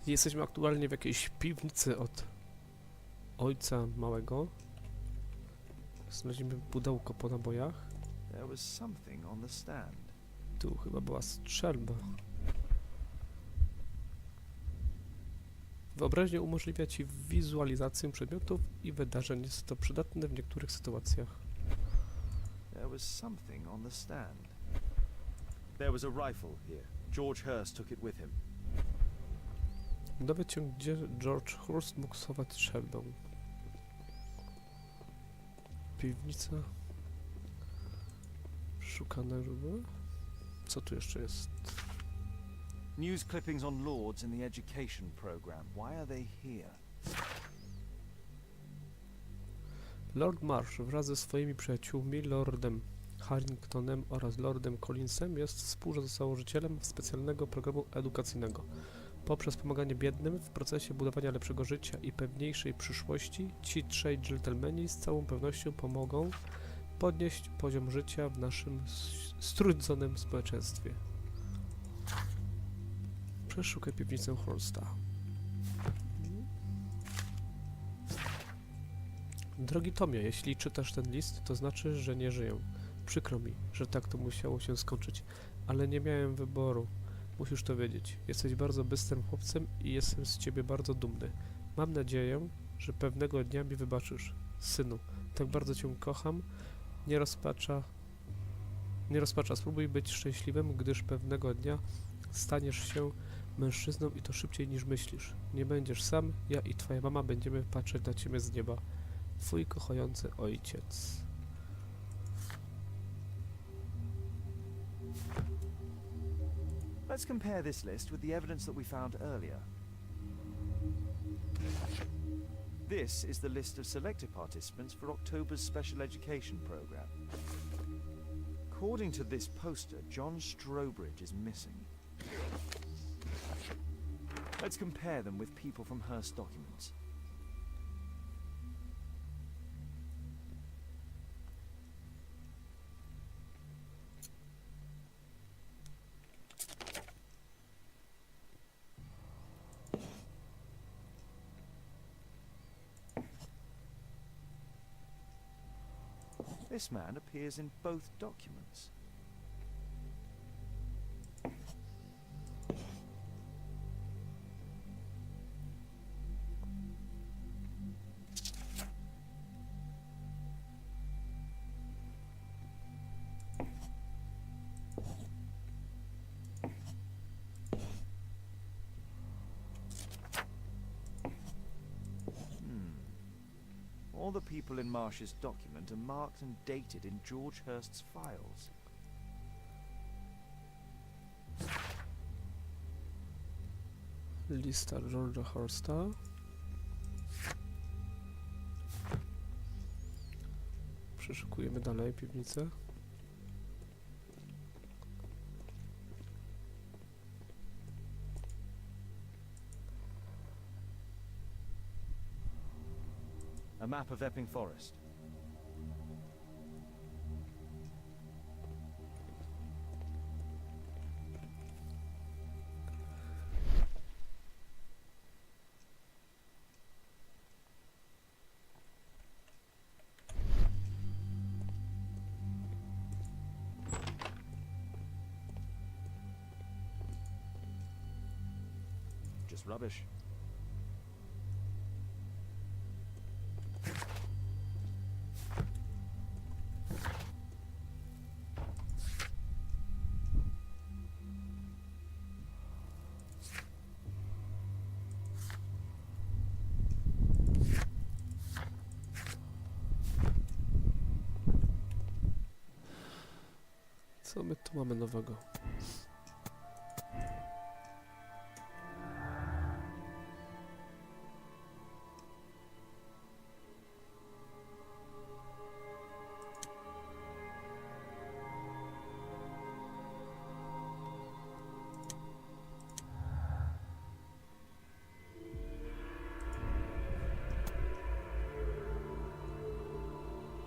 Jesteśmy aktualnie w jakiejś piwnicy od ojca małego. Znaleźliśmy pudełko po nabojach. Tu chyba była strzelba. Wyobraźnia umożliwia Ci wizualizację przedmiotów i wydarzeń. Jest to przydatne w niektórych sytuacjach. Dowiedz się, gdzie George Hurst mógł schować strzelbę. Piwnica. Szukane źródła. Co tu jeszcze jest? News clippings on lords in the education program. Why are they here? Lord Marsh wraz ze swoimi przyjaciółmi, Lordem Harringtonem oraz Lordem Collinsem, jest współzałożycielem specjalnego programu edukacyjnego. Poprzez pomaganie biednym w procesie budowania lepszego życia i pewniejszej przyszłości, ci trzej dżentelmeni z całą pewnością pomogą podnieść poziom życia w naszym strudzonym społeczeństwie. Przeszukaj piwnicę Hursta. Drogi Tomie, jeśli czytasz ten list, to znaczy, że nie żyję. Przykro mi, że tak to musiało się skończyć, ale nie miałem wyboru. Musisz to wiedzieć. Jesteś bardzo bystrym chłopcem i jestem z ciebie bardzo dumny. Mam nadzieję, że pewnego dnia mi wybaczysz. Synu, tak bardzo cię kocham. Nie rozpacza, spróbuj być szczęśliwym, gdyż pewnego dnia staniesz się mężczyzną i to szybciej niż myślisz. Nie będziesz sam, ja i twoja mama będziemy patrzeć na ciebie z nieba. Twój kochający ojciec. Let's compare this list with the evidence that we found earlier. This is the list of selected participants for October's special education program. According to this poster, John Strobridge is missing. Let's compare them with people from Hearst documents. This man appears in both documents. All the people in Marsh's document are marked and dated in George Hurst's files. Lista George'a Hursta. Przeszukujemy dalej piwnicę. A map of Epping Forest. Just rubbish. Co my tu mamy nowego?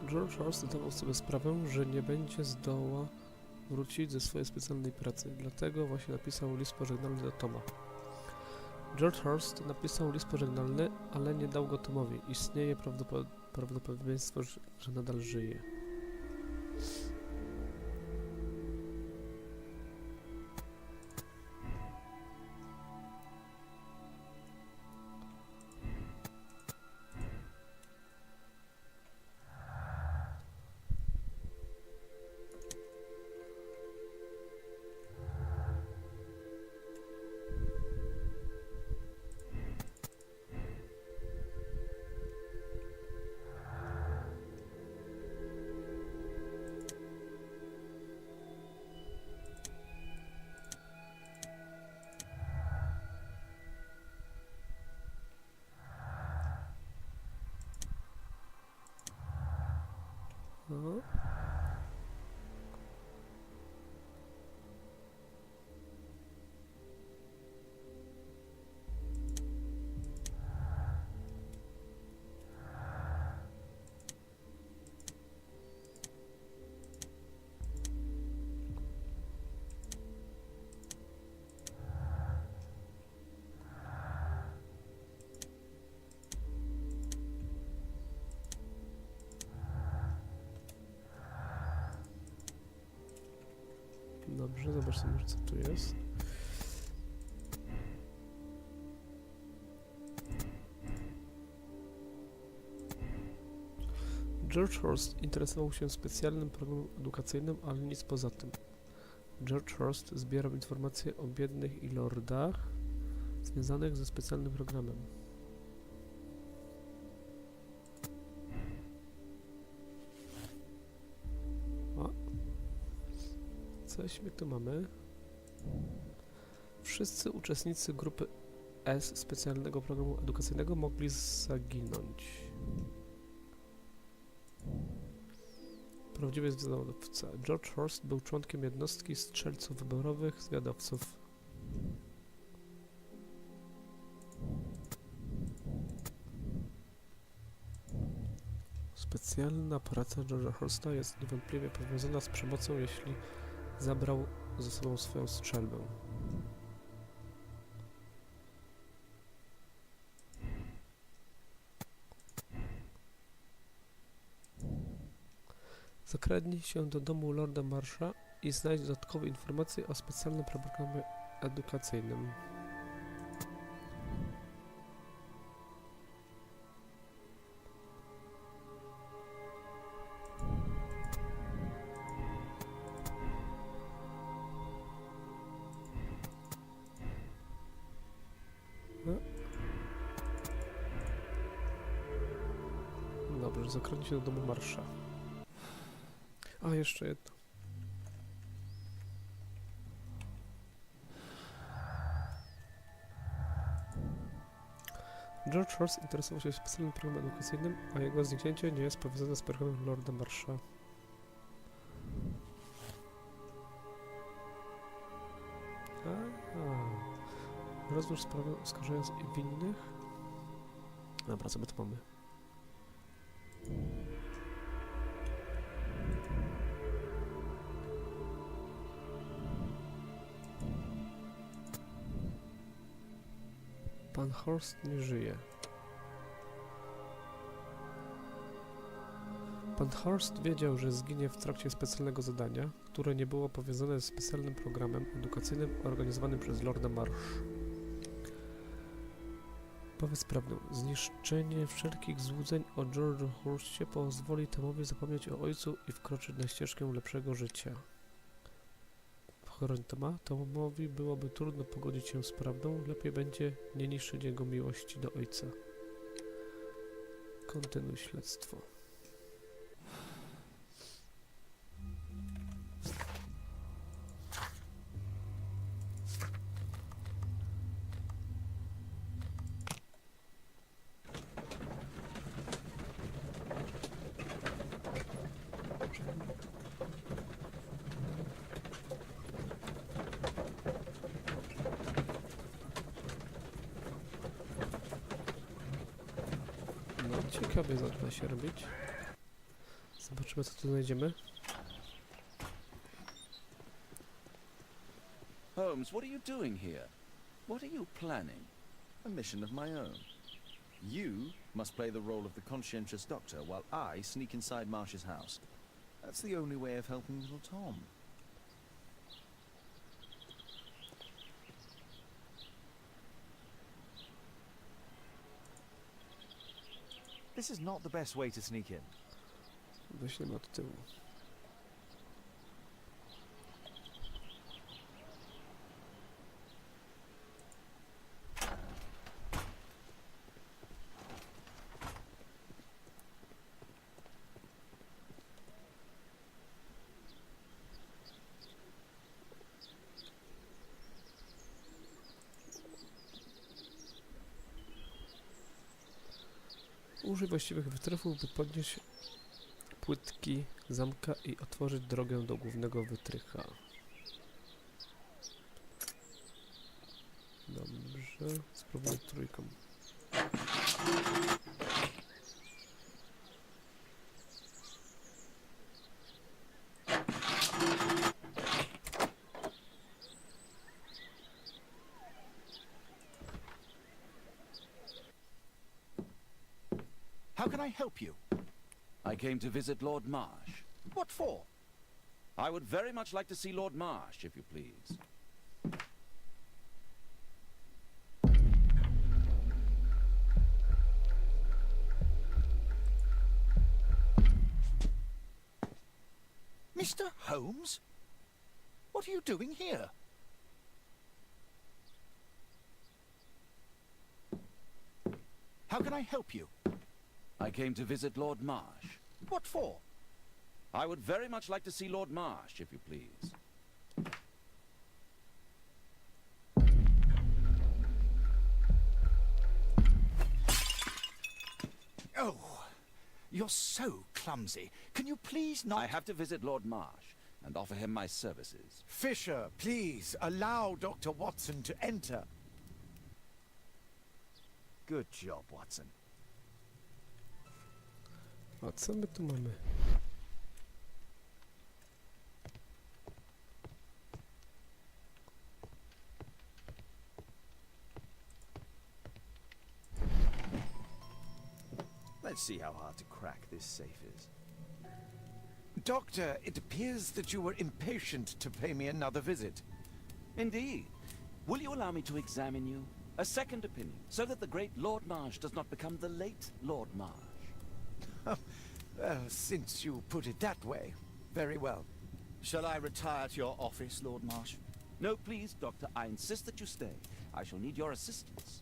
George Hurst zdawał sobie sprawę, że nie będzie zdoła wrócić ze swojej specjalnej pracy, dlatego właśnie napisał list pożegnalny do Toma. George Horst napisał list pożegnalny, ale nie dał go Tomowi. Istnieje prawdopodobieństwo, że nadal żyje. No. Dobrze, zobaczmy może co tu jest. George Horst interesował się specjalnym programem edukacyjnym, ale nic poza tym. George Horst zbierał informacje o biednych i lordach związanych ze specjalnym programem. Coś my tu mamy. Wszyscy uczestnicy grupy S specjalnego programu edukacyjnego mogli zaginąć. Prawdziwy zwiadowca. George Horst był członkiem jednostki strzelców wyborowych zwiadowców. Specjalna praca George'a Horsta jest niewątpliwie powiązana z przemocą, jeśli zabrał ze sobą swoją strzelbę. Zakradnij się do domu Lorda Marsha i znajdź dodatkowe informacje o specjalnym programie edukacyjnym. Dobrze, zakradnij się do domu Marsha. A, jeszcze jedno. George Horst interesował się specjalnym programem edukacyjnym, a jego zniknięcie nie jest powiązane z programem Lorda Marsha. Rozwiąż sprawę, oskarżając winnych. Dobra, co my tu mamy? Pan Horst nie żyje. Pan Horst wiedział, że zginie w trakcie specjalnego zadania, które nie było powiązane z specjalnym programem edukacyjnym organizowanym przez Lorda Marsha. Powiedz prawdę. Zniszczenie wszelkich złudzeń o George'u Horstie pozwoli Tomowi zapomnieć o ojcu i wkroczyć na ścieżkę lepszego życia. W Toma, Tomowi byłoby trudno pogodzić się z prawdą, lepiej będzie nie niszczyć jego miłości do ojca. Kontynuuj śledztwo. Ciekawie zaczyna się robić. Zobaczymy, co tu znajdziemy. Holmes, what are you doing here? What are you planning? a mission of my own. You must play the role of the conscientious doctor while I sneak inside Marsha's house. That's the only way of helping little Tom. This is not the best way to sneak in. Weźmiemy od tyłu. Użyj właściwych wytrychów, by podnieść płytki zamka i otworzyć drogę do głównego wytrycha. Dobrze, spróbuję trójką. How can I help you? I came to visit Lord Marsh. What for? I would very much like to see Lord Marsh, if you please. Mr. Holmes? What are you doing here? How can I help you? I came to visit Lord Marsh. What for? I would very much like to see Lord Marsh, if you please. Oh, you're so clumsy. Can you please not... I have to visit Lord Marsh and offer him my services. Fisher, please, allow Dr. Watson to enter. Good job, Watson. A co my tu mamy? Let's see how hard to crack this safe is. Doctor, it appears that you were impatient to pay me another visit. Indeed. Will you allow me to examine you? A second opinion, so that the great Lord Marsh does not become the late Lord Marsh. Well, since you put it that way, very well. Shall I retire to your office, Lord Marsh? No, please, Doctor. I insist that you stay. I shall need your assistance.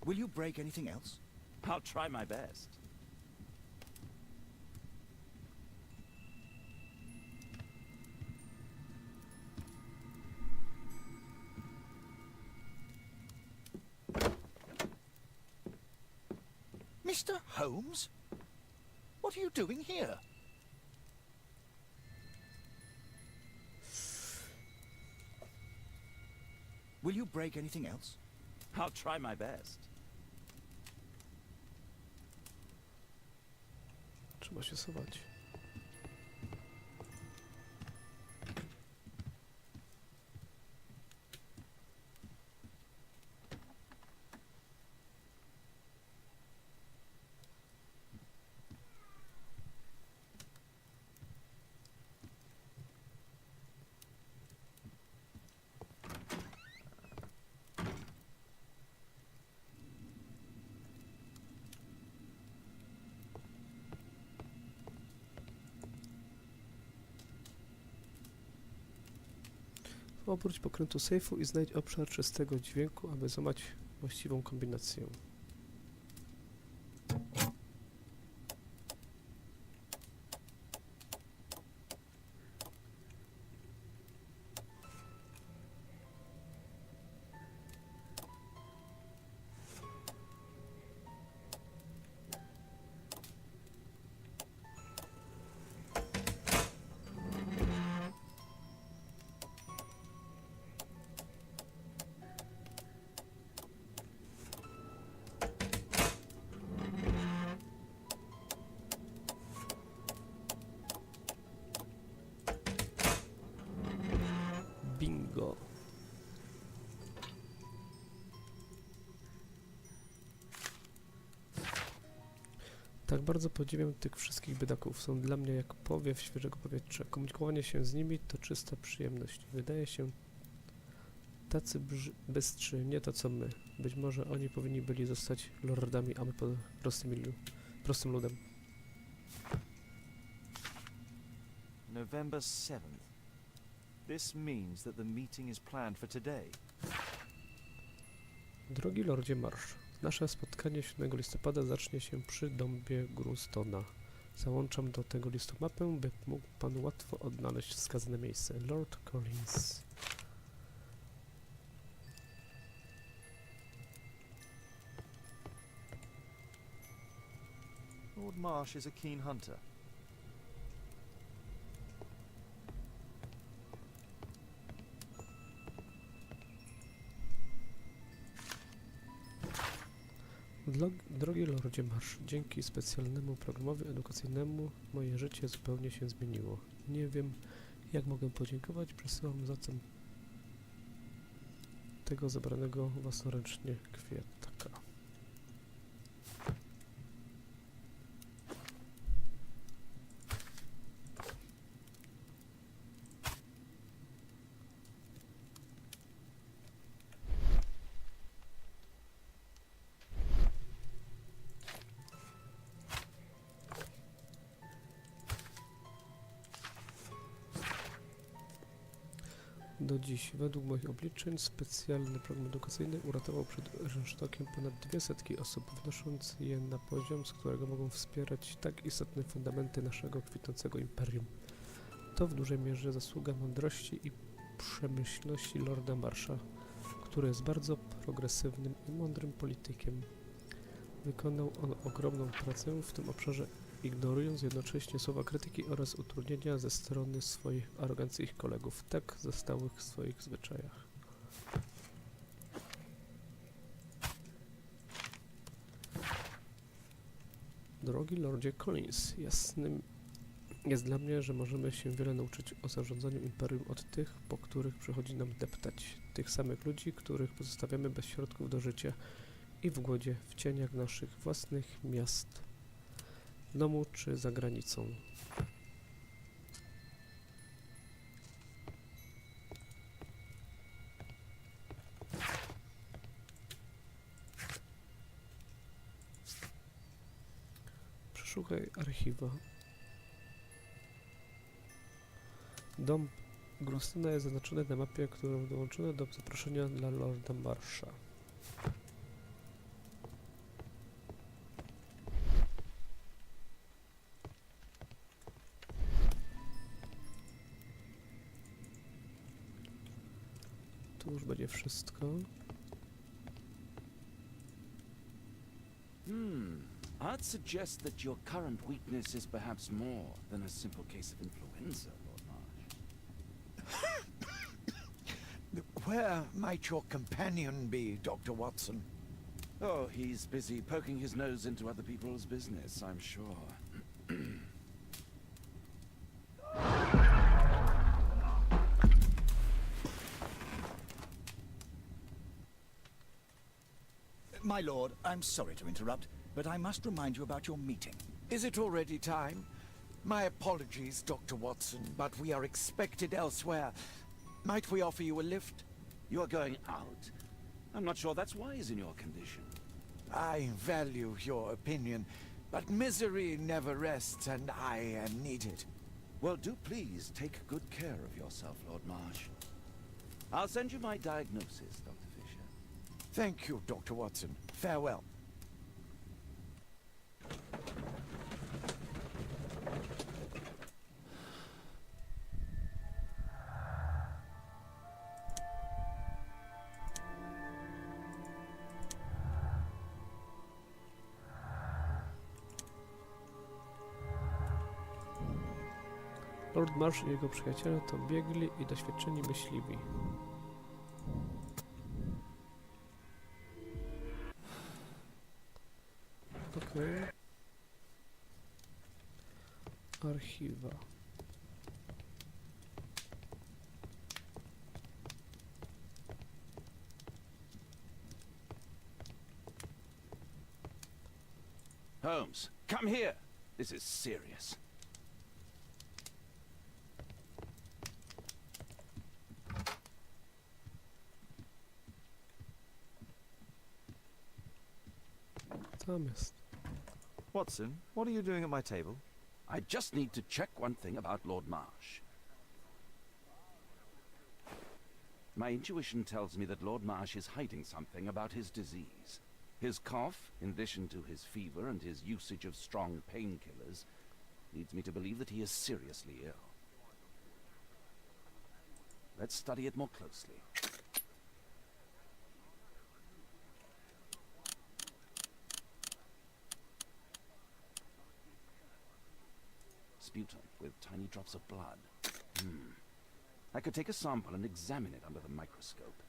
Will you break anything else? I'll try my best. Mr. Holmes? What are you doing here? Will you break anything else? I'll try my best. Trzeba się schować. Obróć pokrętu sejfu i znajdź obszar czystego dźwięku, aby złamać właściwą kombinację. Tak bardzo podziwiam tych wszystkich biedaków. Są dla mnie jak powiew świeżego powietrza. Komunikowanie się z nimi to czysta przyjemność. Wydaje się tacy bystrzy, nie to co my. Być może oni powinni byli zostać lordami, a my prostym ludem. November 7th. This means that the meeting is planned for today. Drogi Lordzie Marsz, nasze spotkanie 7 listopada zacznie się przy dąbie Grunstona. Załączam do tego listu mapę, by mógł pan łatwo odnaleźć wskazane miejsce. Lord Collins. Lord Marsh is a keen hunter. Drogi Lordzie Marsz, dzięki specjalnemu programowi edukacyjnemu moje życie zupełnie się zmieniło. Nie wiem, jak mogę podziękować, przesyłam zatem tego zebranego własnoręcznie kwiatka. Do dziś, według moich obliczeń, specjalny program edukacyjny uratował przed rynsztokiem ponad 200 osób, wnosząc je na poziom, z którego mogą wspierać tak istotne fundamenty naszego kwitnącego imperium. To w dużej mierze zasługa mądrości i przemyślności Lorda Marsha, który jest bardzo progresywnym i mądrym politykiem. Wykonał on ogromną pracę w tym obszarze, ignorując jednocześnie słowa krytyki oraz utrudnienia ze strony swoich aroganckich kolegów, tak zastałych w swoich zwyczajach. Drogi Lordzie Collins, jasnym jest dla mnie, że możemy się wiele nauczyć o zarządzaniu imperium od tych, po których przychodzi nam deptać, tych samych ludzi, których pozostawiamy bez środków do życia i w głodzie, w cieniach naszych własnych miast, w domu czy za granicą. Przeszukaj archiwa. Dom Grunstona jest zaznaczony na mapie, którą dołączono do zaproszenia dla Lorda Marsha. Tu już będzie wszystko. I'd suggest that your current weakness is perhaps more than a simple case of influenza, Lord Marsh. Where might your companion be, Dr. Watson? Oh, he's busy poking his nose into other people's business, I'm sure. My lord, I'm sorry to interrupt, but I must remind you about your meeting. Is it already time? My apologies, Dr. Watson, but we are expected elsewhere. Might we offer you a lift? You're going out? I'm not sure that's wise in your condition. I value your opinion, but misery never rests, and I need it. Well, do please take good care of yourself, Lord Marsh. I'll send you my diagnosis, Dr. Fisher. Thank you, Dr. Watson. Farewell. Lord Marsh i jego przyjaciele to biegli i doświadczeni myśliwi. Okej. Archiwa. Holmes, come here. This is serious. Tam jest. Watson, what are you doing at my table? I just need to check one thing about Lord Marsh. My intuition tells me that Lord Marsh is hiding something about his disease. His cough, in addition to his fever and his usage of strong painkillers, leads me to believe that he is seriously ill. Let's study it more closely. Sputum with tiny drops of blood. I could take a sample and examine it under the microscope.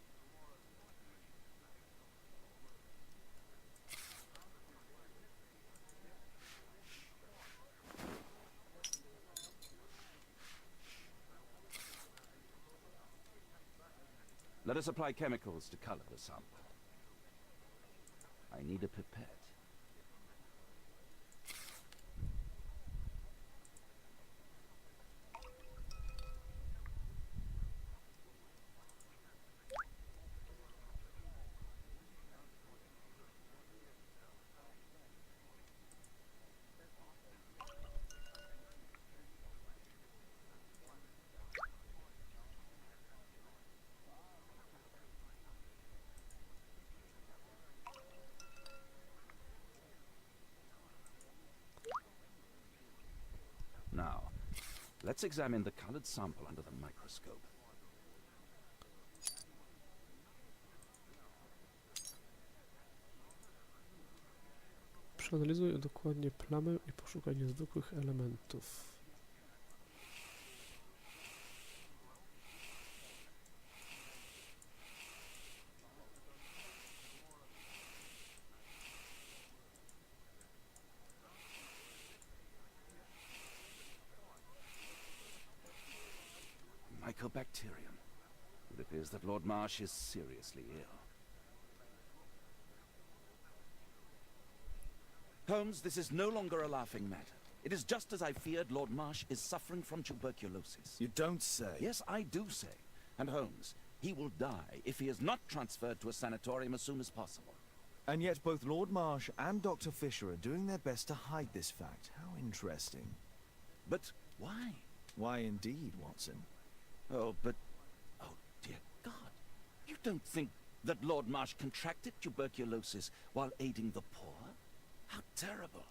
Let us apply chemicals to color the sample. I need a pipette. Now, let's examine the colored sample under the microscope. Przeanalizuj dokładnie plamę i poszukaj niezwykłych elementów. Mycobacterium. It appears that Lord Marsh is seriously ill. Holmes, this is no longer a laughing matter. It is just as I feared. Lord Marsh is suffering from tuberculosis. You don't say. Yes, I do say. And Holmes, he will die if he is not transferred to a sanatorium as soon as possible. And yet both Lord Marsh and Dr. Fisher are doing their best to hide this fact. How interesting. But why? Why indeed, Watson? Oh, but... Oh, dear God. You don't think that Lord Marsh contracted tuberculosis while aiding the poor? How terrible.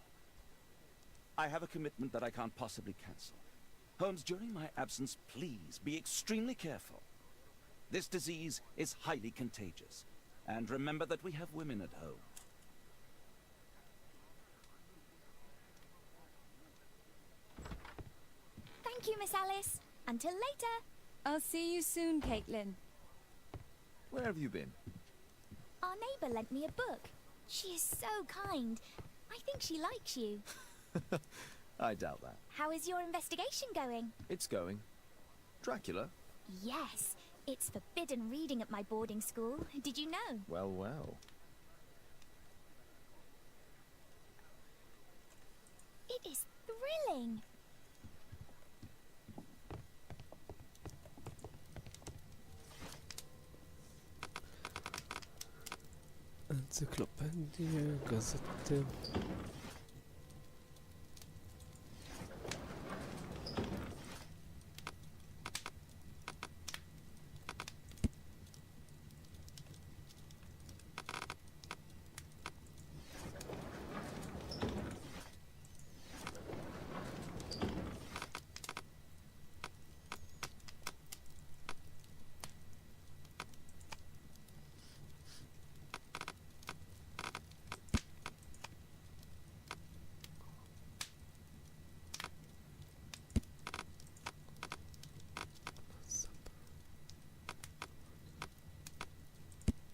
I have a commitment that I can't possibly cancel. Holmes, during my absence, please be extremely careful. This disease is highly contagious. And remember that we have women at home. Thank you, Miss Alice. Until later. I'll see you soon, Caitlin. Where have you been? Our neighbour lent me a book. She is so kind. I think she likes you. I doubt that. How is your investigation going? It's going. Dracula? Yes, it's forbidden reading at my boarding school. Did you know? Well, well. It is thrilling. Encyklopedie, gazety.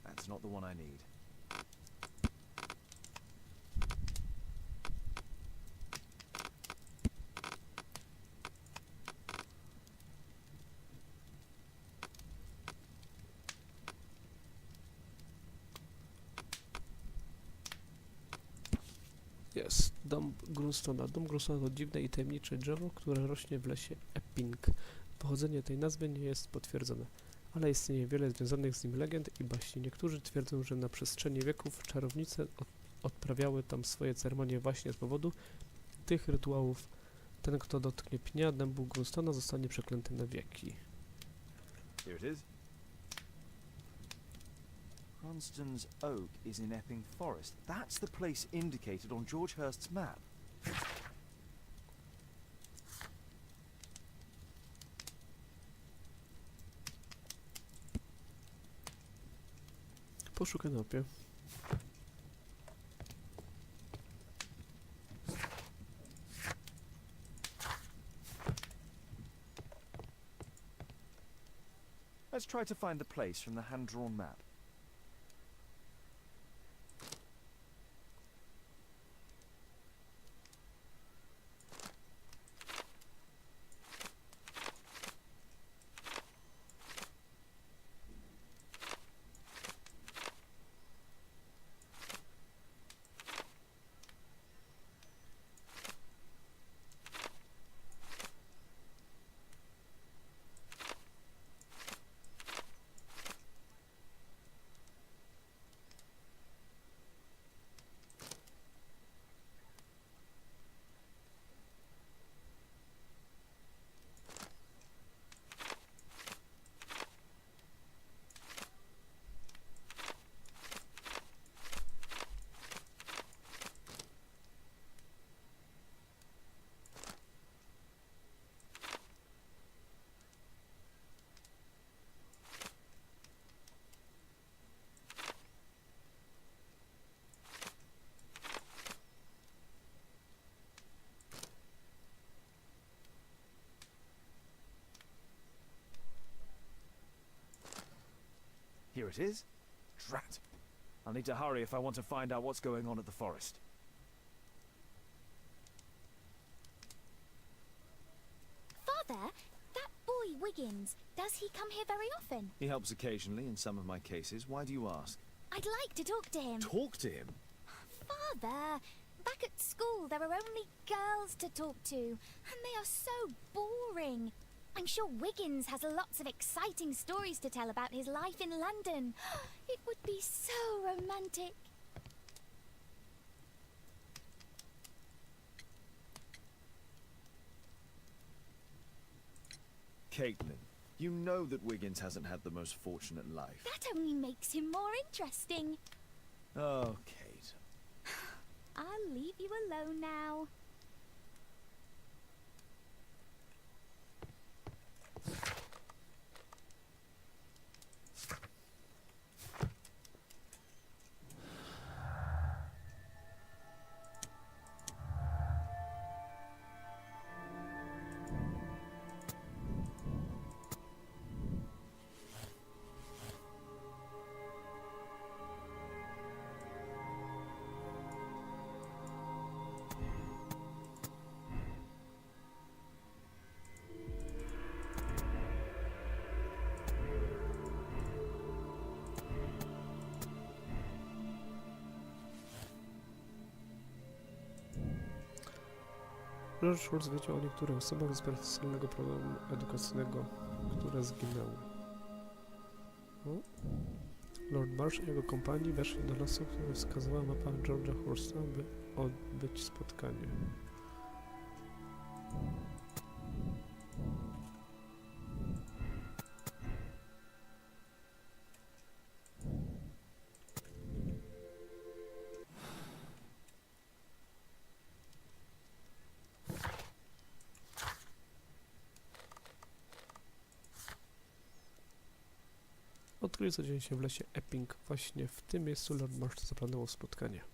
That's not the one I need. Jest dom Grunstona. Dom Grunstona to dziwne i tajemnicze drzewo, które rośnie w lesie Epping. Pochodzenie tej nazwy nie jest potwierdzone, ale istnieje wiele związanych z nim legend i baśni. Niektórzy twierdzą, że na przestrzeni wieków czarownice odprawiały tam swoje ceremonie właśnie z powodu tych rytuałów. Ten, kto dotknie pnia dębu Grunstona, zostanie przeklęty na wieki. Here it is. Cranston's Oak is in Epping Forest. That's the place indicated on George Hurst's map. Poszukaj na mapie. Let's try to find the place from the hand-drawn map. Here it is. Drat. I'll need to hurry if I want to find out what's going on at the forest. Father, that boy Wiggins, does he come here very often? He helps occasionally in some of my cases. Why do you ask? I'd like to talk to him. Talk to him? Father, back at school there are only girls to talk to, and they are so boring. I'm sure Wiggins has lots of exciting stories to tell about his life in London. It would be so romantic. Caitlin, you know that Wiggins hasn't had the most fortunate life. That only makes him more interesting. Oh, Kate. I'll leave you alone now. George Hurst wiedział o niektórych osobach z specjalnego programu edukacyjnego, które zginęły. Lord Marsha i jego kompanii weszli do lasu, który wskazywała mapa George'a Hursta, by odbyć spotkanie. Odkryli, co dzieje się w lesie Epping. Właśnie w tym miejscu Lord Marsha zaplanował spotkanie.